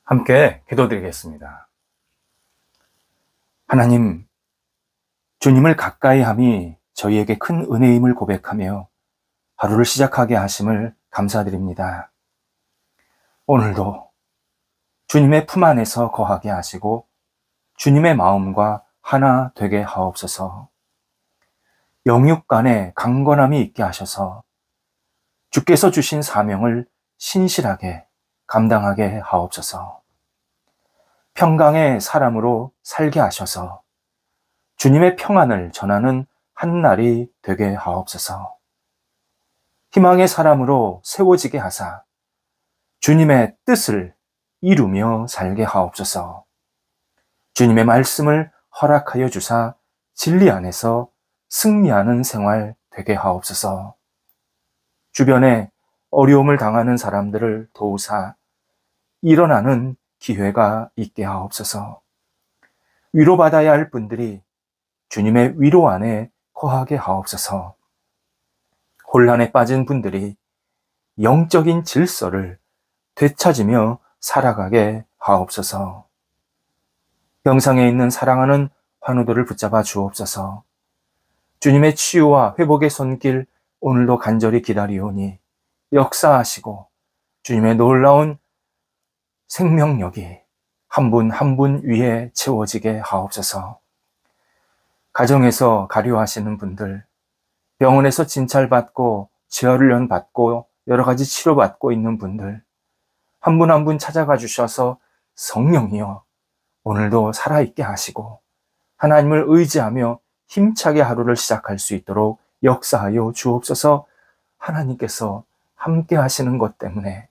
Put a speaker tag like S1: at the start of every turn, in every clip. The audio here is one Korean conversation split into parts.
S1: 함께 기도드리겠습니다. 하나님, 주님을 가까이 함이 저희에게 큰 은혜임을 고백하며 하루를 시작하게 하심을 감사드립니다. 오늘도 주님의 품 안에서 거하게 하시고 주님의 마음과 하나 되게 하옵소서. 영육 간에 강건함이 있게 하셔서 주께서 주신 사명을 신실하게 감당하게 하옵소서. 평강의 사람으로 살게 하셔서 주님의 평안을 전하는 한 날이 되게 하옵소서. 희망의 사람으로 세워지게 하사 주님의 뜻을 이루며 살게 하옵소서. 주님의 말씀을 허락하여 주사 진리 안에서 승리하는 생활 되게 하옵소서. 주변에 어려움을 당하는 사람들을 도우사 일어나는 기회가 있게 하옵소서. 위로받아야 할 분들이 주님의 위로 안에 거하게 하옵소서. 혼란에 빠진 분들이 영적인 질서를 되찾으며 살아가게 하옵소서. 병상에 있는 사랑하는 환우들을 붙잡아 주옵소서. 주님의 치유와 회복의 손길 오늘도 간절히 기다리오니 역사하시고 주님의 놀라운 생명력이 한 분 한 분 위에 채워지게 하옵소서. 가정에서 가료하시는 분들, 병원에서 진찰받고 재활훈련 받고 여러 가지 치료받고 있는 분들, 한 분 한 분 찾아가 주셔서 성령이여 오늘도 살아있게 하시고 하나님을 의지하며 힘차게 하루를 시작할 수 있도록 역사하여 주옵소서. 하나님께서 함께 하시는 것 때문에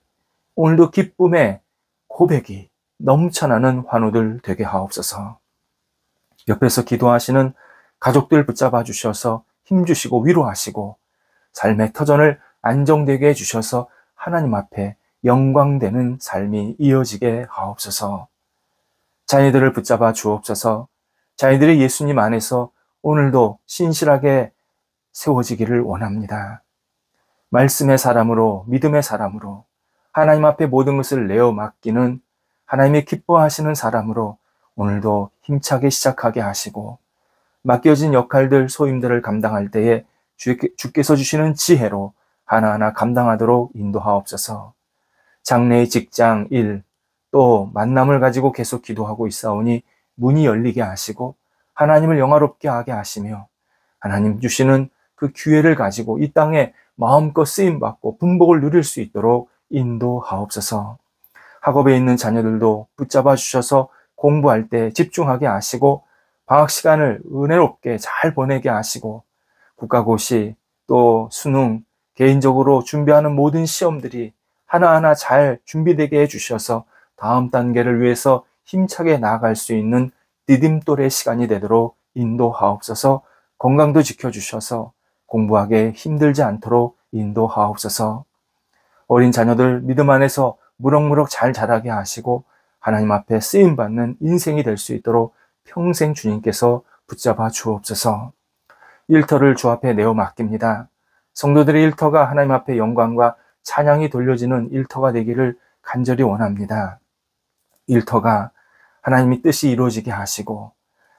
S1: 오늘도 기쁨의 고백이 넘쳐나는 환우들 되게 하옵소서. 옆에서 기도하시는 가족들 붙잡아 주셔서 힘주시고 위로하시고 삶의 터전을 안정되게 해주셔서 하나님 앞에 영광되는 삶이 이어지게 하옵소서. 자녀들을 붙잡아 주옵소서. 자녀들이 예수님 안에서 오늘도 신실하게 세워지기를 원합니다. 말씀의 사람으로, 믿음의 사람으로 하나님 앞에 모든 것을 내어 맡기는 하나님이 기뻐하시는 사람으로 오늘도 힘차게 시작하게 하시고 맡겨진 역할들, 소임들을 감당할 때에 주께서 주시는 지혜로 하나하나 감당하도록 인도하옵소서. 장래의 직장, 일, 또 만남을 가지고 계속 기도하고 있사오니 문이 열리게 하시고 하나님을 영화롭게 하게 하시며 하나님 주시는 그 기회를 가지고 이 땅에 마음껏 쓰임받고 분복을 누릴 수 있도록 인도하옵소서. 학업에 있는 자녀들도 붙잡아 주셔서 공부할 때 집중하게 하시고 방학 시간을 은혜롭게 잘 보내게 하시고 국가고시 또 수능 개인적으로 준비하는 모든 시험들이 하나하나 잘 준비되게 해주셔서 다음 단계를 위해서 힘차게 나아갈 수 있는 디딤돌의 시간이 되도록 인도하옵소서. 건강도 지켜주셔서 공부하기에 힘들지 않도록 인도하옵소서. 어린 자녀들 믿음 안에서 무럭무럭 잘 자라게 하시고 하나님 앞에 쓰임받는 인생이 될 수 있도록 평생 주님께서 붙잡아 주옵소서. 일터를 주 앞에 내어 맡깁니다. 성도들의 일터가 하나님 앞에 영광과 찬양이 돌려지는 일터가 되기를 간절히 원합니다. 일터가 하나님의 뜻이 이루어지게 하시고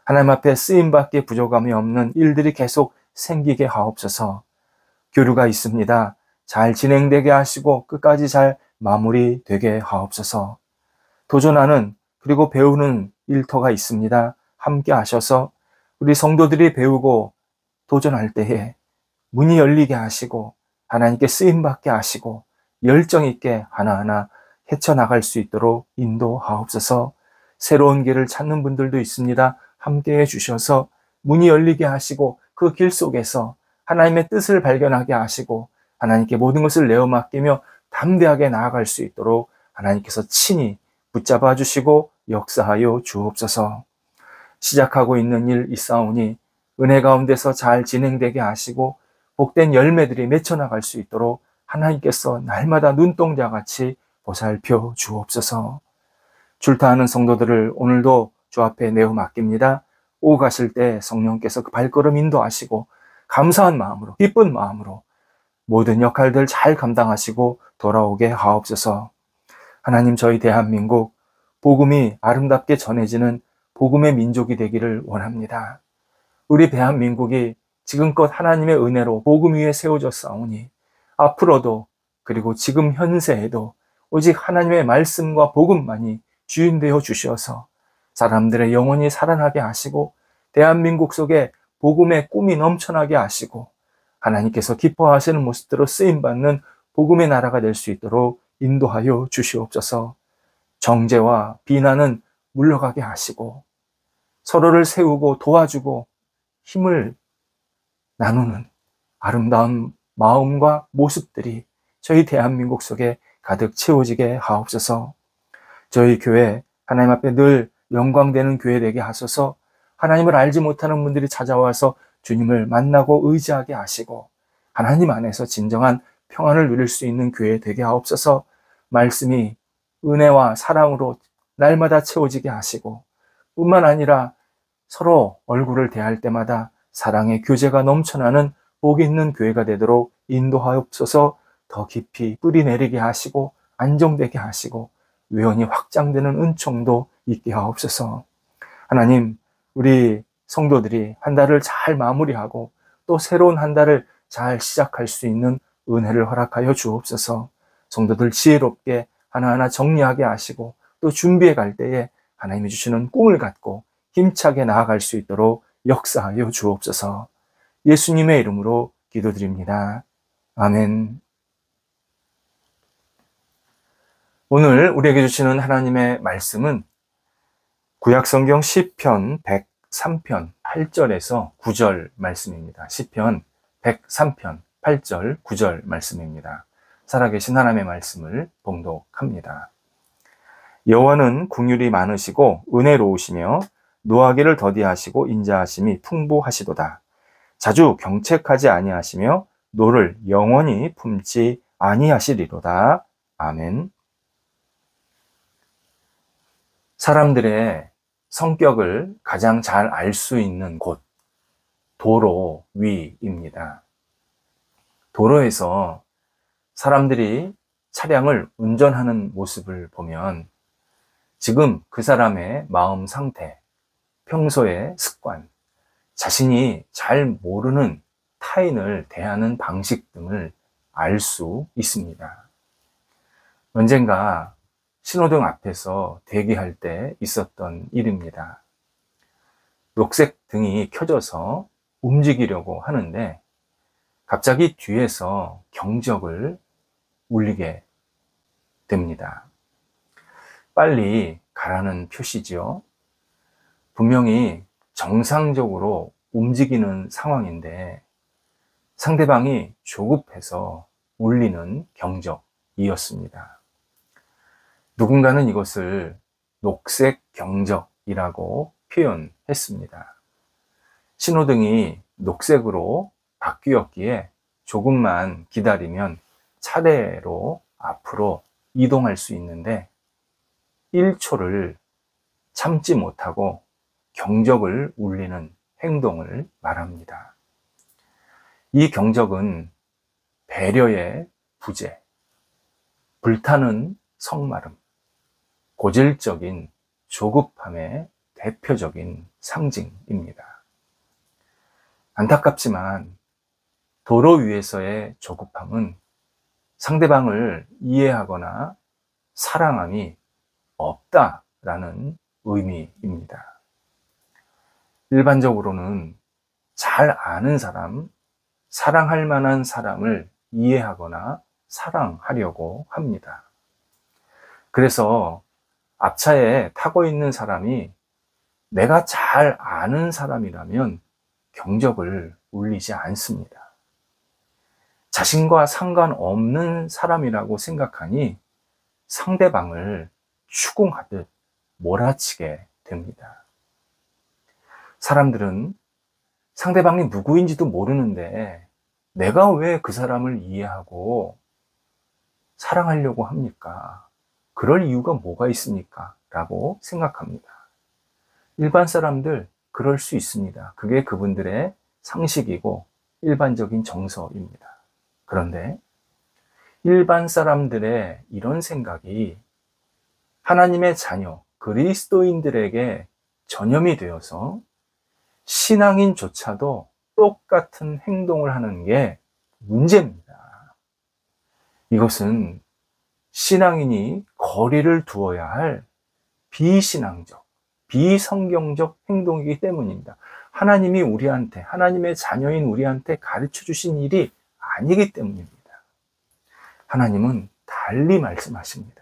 S1: 하나님 앞에 쓰임받기에 부족함이 없는 일들이 계속 생기게 하옵소서. 교류가 있습니다. 잘 진행되게 하시고 끝까지 잘 마무리되게 하옵소서. 도전하는 그리고 배우는 일터가 있습니다. 함께 하셔서 우리 성도들이 배우고 도전할 때에 문이 열리게 하시고 하나님께 쓰임받게 하시고 열정 있게 하나하나 헤쳐나갈 수 있도록 인도하옵소서. 새로운 길을 찾는 분들도 있습니다. 함께 해주셔서 문이 열리게 하시고 그 길 속에서 하나님의 뜻을 발견하게 하시고 하나님께 모든 것을 내어 맡기며 담대하게 나아갈 수 있도록 하나님께서 친히 붙잡아 주시고 역사하여 주옵소서. 시작하고 있는 일 있사오니 은혜 가운데서 잘 진행되게 하시고 복된 열매들이 맺혀나갈 수 있도록 하나님께서 날마다 눈동자같이 보살펴 주옵소서. 출타하는 성도들을 오늘도 주 앞에 내어 맡깁니다. 오고 가실 때 성령께서 그 발걸음 인도하시고 감사한 마음으로 기쁜 마음으로 모든 역할들 잘 감당하시고 돌아오게 하옵소서. 하나님, 저희 대한민국 복음이 아름답게 전해지는 복음의 민족이 되기를 원합니다. 우리 대한민국이 지금껏 하나님의 은혜로 복음 위에 세워졌사오니 앞으로도 그리고 지금 현세에도 오직 하나님의 말씀과 복음만이 주인되어 주셔서 사람들의 영혼이 살아나게 하시고 대한민국 속에 복음의 꿈이 넘쳐나게 하시고 하나님께서 기뻐하시는 모습대로 쓰임받는 복음의 나라가 될 수 있도록 인도하여 주시옵소서. 정죄와 비난은 물러가게 하시고 서로를 세우고 도와주고 힘을 나누는 아름다운 마음과 모습들이 저희 대한민국 속에 가득 채워지게 하옵소서. 저희 교회 하나님 앞에 늘 영광되는 교회 되게 하소서. 하나님을 알지 못하는 분들이 찾아와서 주님을 만나고 의지하게 하시고 하나님 안에서 진정한 평안을 누릴 수 있는 교회 되게 하옵소서. 말씀이 은혜와 사랑으로 날마다 채워지게 하시고 뿐만 아니라 서로 얼굴을 대할 때마다 사랑의 교제가 넘쳐나는 복 있는 교회가 되도록 인도하옵소서. 더 깊이 뿌리 내리게 하시고 안정되게 하시고 외연이 확장되는 은총도 있게 하옵소서. 하나님, 우리 성도들이 한 달을 잘 마무리하고 또 새로운 한 달을 잘 시작할 수 있는 은혜를 허락하여 주옵소서. 성도들 지혜롭게 하나하나 정리하게 하시고 또 준비해 갈 때에 하나님이 주시는 꿈을 갖고 힘차게 나아갈 수 있도록 역사하여 주옵소서. 예수님의 이름으로 기도드립니다. 아멘. 오늘 우리에게 주시는 하나님의 말씀은 구약성경 시편 103편 8절에서 9절 말씀입니다. 시편 103편 8절 9절 말씀입니다. 살아계신 하나님의 말씀을 봉독합니다. 여호와는 긍휼이 많으시고 은혜로우시며 노하기를 더디하시고 인자하심이 풍부하시도다. 자주 경책하지 아니하시며 노를 영원히 품지 아니하시리로다. 아멘. 사람들의 성격을 가장 잘 알 수 있는 곳, 도로 위입니다. 도로에서 사람들이 차량을 운전하는 모습을 보면 지금 그 사람의 마음 상태, 평소의 습관, 자신이 잘 모르는 타인을 대하는 방식 등을 알 수 있습니다. 언젠가 신호등 앞에서 대기할 때 있었던 일입니다. 녹색 등이 켜져서 움직이려고 하는데 갑자기 뒤에서 경적을 울리게 됩니다. 빨리 가라는 표시지요. 분명히 정상적으로 움직이는 상황인데 상대방이 조급해서 울리는 경적이었습니다. 누군가는 이것을 녹색 경적이라고 표현했습니다. 신호등이 녹색으로 바뀌었기에 조금만 기다리면 차례로 앞으로 이동할 수 있는데 1초를 참지 못하고 경적을 울리는 행동을 말합니다. 이 경적은 배려의 부재, 불타는 성마름, 고질적인 조급함의 대표적인 상징입니다. 안타깝지만 도로 위에서의 조급함은 상대방을 이해하거나 사랑함이 없다라는 의미입니다. 일반적으로는 잘 아는 사람, 사랑할 만한 사람을 이해하거나 사랑하려고 합니다. 그래서 앞차에 타고 있는 사람이 내가 잘 아는 사람이라면 경적을 울리지 않습니다. 자신과 상관없는 사람이라고 생각하니 상대방을 추궁하듯 몰아치게 됩니다. 사람들은 상대방이 누구인지도 모르는데 내가 왜 그 사람을 이해하고 사랑하려고 합니까? 그럴 이유가 뭐가 있습니까? 라고 생각합니다. 일반 사람들 그럴 수 있습니다. 그게 그분들의 상식이고 일반적인 정서입니다. 그런데 일반 사람들의 이런 생각이 하나님의 자녀, 그리스도인들에게 전염이 되어서 신앙인조차도 똑같은 행동을 하는 게 문제입니다. 이것은 신앙인이 거리를 두어야 할 비신앙적, 비성경적 행동이기 때문입니다. 하나님이 우리한테, 하나님의 자녀인 우리한테 가르쳐 주신 일이 아니기 때문입니다. 하나님은 달리 말씀하십니다.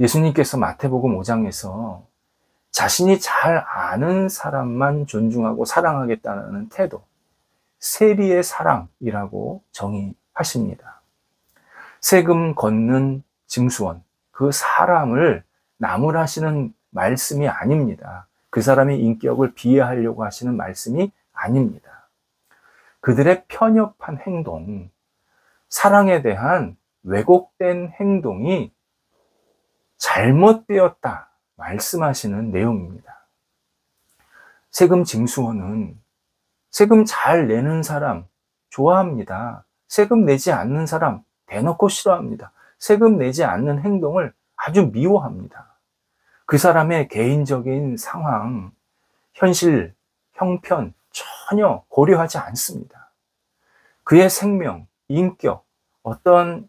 S1: 예수님께서 마태복음 5장에서 자신이 잘 아는 사람만 존중하고 사랑하겠다는 태도, 세리의 사랑이라고 정의하십니다. 세금 걷는 징수원, 그 사람을 나무라시는 말씀이 아닙니다. 그 사람의 인격을 비하하려고 하시는 말씀이 아닙니다. 그들의 편협한 행동, 사랑에 대한 왜곡된 행동이 잘못되었다 말씀하시는 내용입니다. 세금 징수원은 세금 잘 내는 사람 좋아합니다. 세금 내지 않는 사람 대놓고 싫어합니다. 세금 내지 않는 행동을 아주 미워합니다. 그 사람의 개인적인 상황, 현실, 형편 전혀 고려하지 않습니다. 그의 생명, 인격, 어떤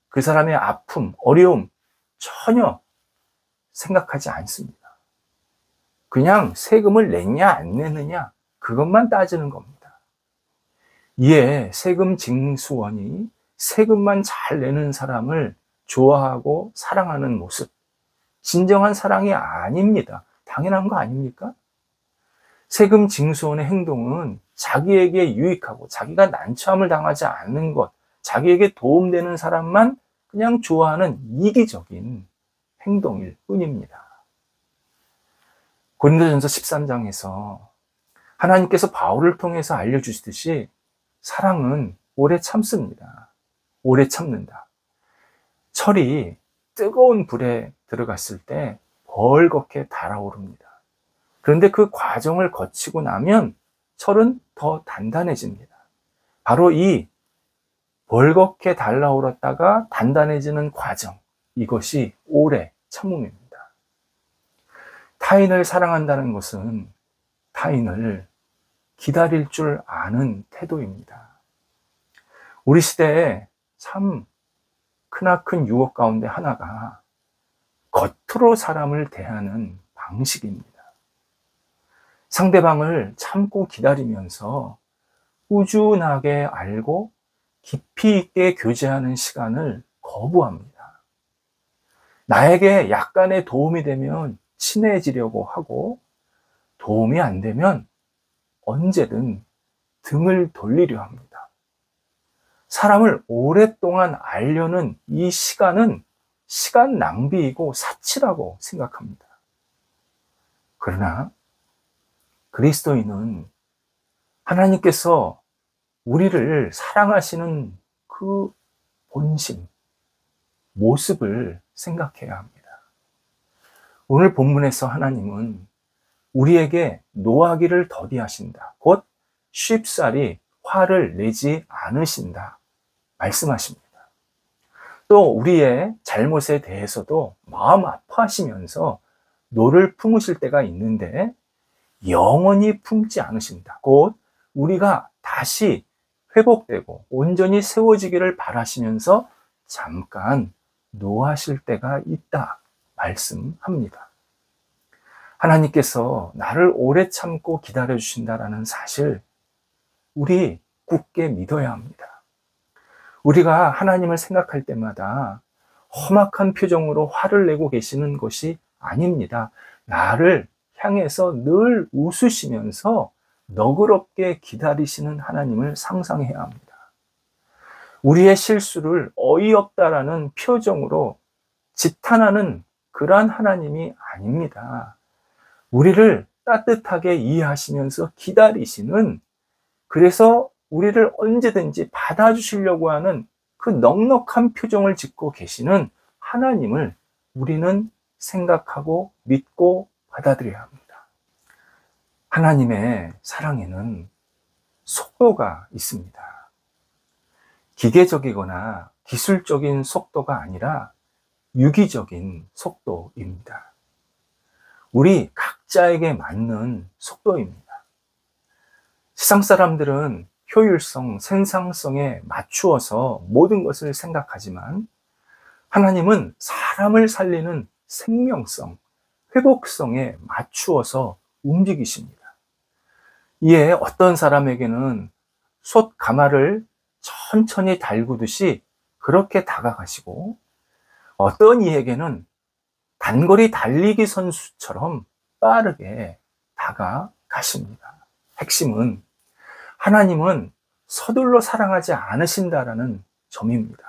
S1: 그 사람의 아픔, 어려움 전혀 생각하지 않습니다. 그냥 세금을 냈냐 안 내느냐 그것만 따지는 겁니다. 이에 세금 징수원이 세금만 잘 내는 사람을 좋아하고 사랑하는 모습, 진정한 사랑이 아닙니다. 당연한 거 아닙니까? 세금 징수원의 행동은 자기에게 유익하고 자기가 난처함을 당하지 않는 것, 자기에게 도움되는 사람만 그냥 좋아하는 이기적인 행동일 뿐입니다. 고린도전서 13장에서 하나님께서 바울을 통해서 알려주시듯이 사랑은 오래 참습니다. 오래 참는다. 철이 뜨거운 불에 들어갔을 때 벌겋게 달아오릅니다. 그런데 그 과정을 거치고 나면 철은 더 단단해집니다. 바로 이 벌겋게 달아오르다가 단단해지는 과정, 이것이 오래 참음입니다. 타인을 사랑한다는 것은 타인을 기다릴 줄 아는 태도입니다. 우리 시대에 참 크나큰 유혹 가운데 하나가 겉으로 사람을 대하는 방식입니다. 상대방을 참고 기다리면서 꾸준하게 알고 깊이 있게 교제하는 시간을 거부합니다. 나에게 약간의 도움이 되면 친해지려고 하고 도움이 안 되면 언제든 등을 돌리려 합니다. 사람을 오랫동안 알려는 이 시간은 시간 낭비이고 사치라고 생각합니다. 그러나 그리스도인은 하나님께서 우리를 사랑하시는 그 본심, 모습을 생각해야 합니다. 오늘 본문에서 하나님은 우리에게 노하기를 더디하신다. 곧 쉽사리 화를 내지 않으신다. 말씀하십니다. 또 우리의 잘못에 대해서도 마음 아파하시면서 노를 품으실 때가 있는데 영원히 품지 않으신다. 곧 우리가 다시 회복되고 온전히 세워지기를 바라시면서 잠깐 노하실 때가 있다. 말씀합니다. 하나님께서 나를 오래 참고 기다려 주신다라는 사실, 우리 굳게 믿어야 합니다. 우리가 하나님을 생각할 때마다 험악한 표정으로 화를 내고 계시는 것이 아닙니다. 나를 향해서 늘 웃으시면서 너그럽게 기다리시는 하나님을 상상해야 합니다. 우리의 실수를 어이없다라는 표정으로 지탄하는 그러한 하나님이 아닙니다. 우리를 따뜻하게 이해하시면서 기다리시는, 그래서 우리를 언제든지 받아주시려고 하는 그 넉넉한 표정을 짓고 계시는 하나님을 우리는 생각하고 믿고 받아들여야 합니다. 하나님의 사랑에는 속도가 있습니다. 기계적이거나 기술적인 속도가 아니라 유기적인 속도입니다. 우리 각자에게 맞는 속도입니다. 세상 사람들은 효율성, 생산성에 맞추어서 모든 것을 생각하지만 하나님은 사람을 살리는 생명성, 회복성에 맞추어서 움직이십니다. 이에 어떤 사람에게는 솥 가마를 천천히 달구듯이 그렇게 다가가시고, 어떤 이에게는 단거리 달리기 선수처럼 빠르게 다가가십니다. 핵심은 하나님은 서둘러 사랑하지 않으신다라는 점입니다.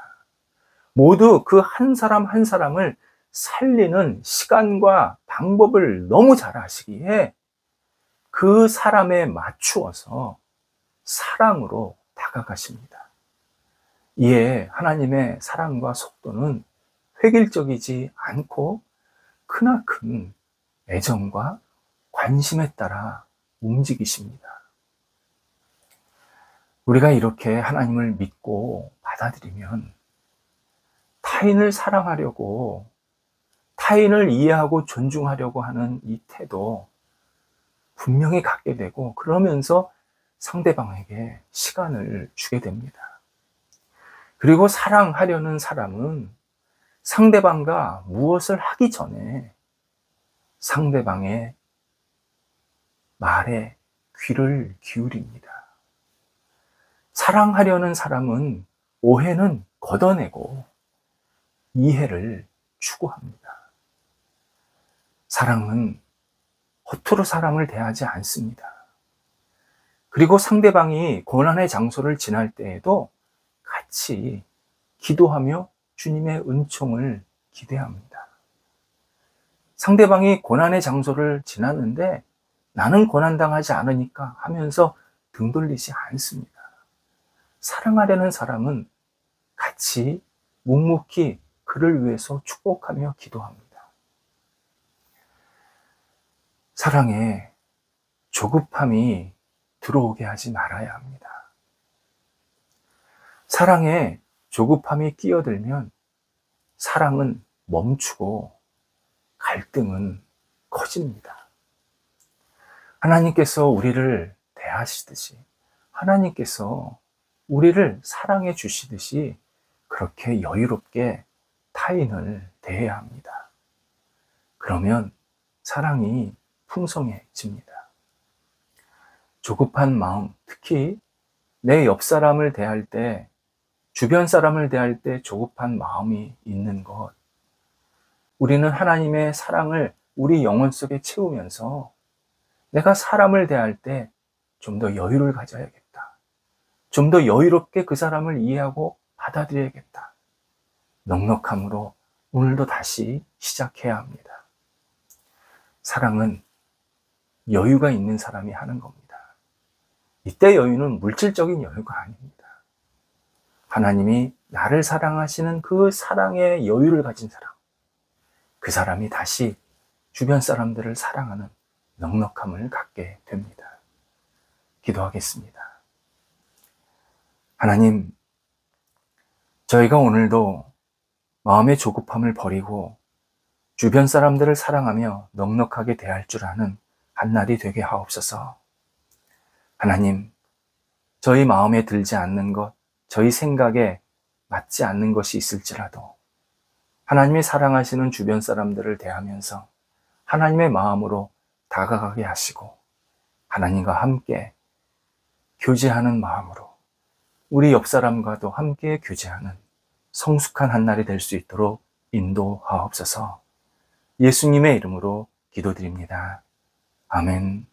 S1: 모두 그 한 사람 한 사람을 살리는 시간과 방법을 너무 잘 아시기에 그 사람에 맞추어서 사랑으로 다가가십니다. 이에 하나님의 사랑과 속도는 획일적이지 않고 크나큰 애정과 관심에 따라 움직이십니다. 우리가 이렇게 하나님을 믿고 받아들이면 타인을 사랑하려고, 타인을 이해하고 존중하려고 하는 이 태도 분명히 갖게 되고, 그러면서 상대방에게 시간을 주게 됩니다. 그리고 사랑하려는 사람은 상대방과 무엇을 하기 전에 상대방의 말에 귀를 기울입니다. 사랑하려는 사람은 오해는 걷어내고 이해를 추구합니다. 사랑은 허투루 사람을 대하지 않습니다. 그리고 상대방이 고난의 장소를 지날 때에도 같이 기도하며 주님의 은총을 기대합니다. 상대방이 고난의 장소를 지났는데 나는 고난당하지 않으니까 하면서 등 돌리지 않습니다. 사랑하려는 사람은 같이 묵묵히 그를 위해서 축복하며 기도합니다. 사랑에 조급함이 들어오게 하지 말아야 합니다. 사랑에 조급함이 끼어들면 사랑은 멈추고 갈등은 커집니다. 하나님께서 우리를 대하시듯이, 하나님께서 우리를 사랑해 주시듯이 그렇게 여유롭게 타인을 대해야 합니다. 그러면 사랑이 풍성해집니다. 조급한 마음, 특히 내 옆 사람을 대할 때, 주변 사람을 대할 때 조급한 마음이 있는 것, 우리는 하나님의 사랑을 우리 영혼 속에 채우면서 내가 사람을 대할 때 좀 더 여유를 가져야겠다. 좀 더 여유롭게 그 사람을 이해하고 받아들여야겠다. 넉넉함으로 오늘도 다시 시작해야 합니다. 사랑은 여유가 있는 사람이 하는 겁니다. 이때 여유는 물질적인 여유가 아닙니다. 하나님이 나를 사랑하시는 그 사랑의 여유를 가진 사람, 그 사람이 다시 주변 사람들을 사랑하는 넉넉함을 갖게 됩니다. 기도하겠습니다. 하나님, 저희가 오늘도 마음의 조급함을 버리고 주변 사람들을 사랑하며 넉넉하게 대할 줄 아는 한날이 되게 하옵소서. 하나님, 저희 마음에 들지 않는 것, 저희 생각에 맞지 않는 것이 있을지라도 하나님이 사랑하시는 주변 사람들을 대하면서 하나님의 마음으로 다가가게 하시고 하나님과 함께 교제하는 마음으로 우리 옆 사람과도 함께 교제하는 성숙한 한날이 될 수 있도록 인도하옵소서. 예수님의 이름으로 기도드립니다. 아멘.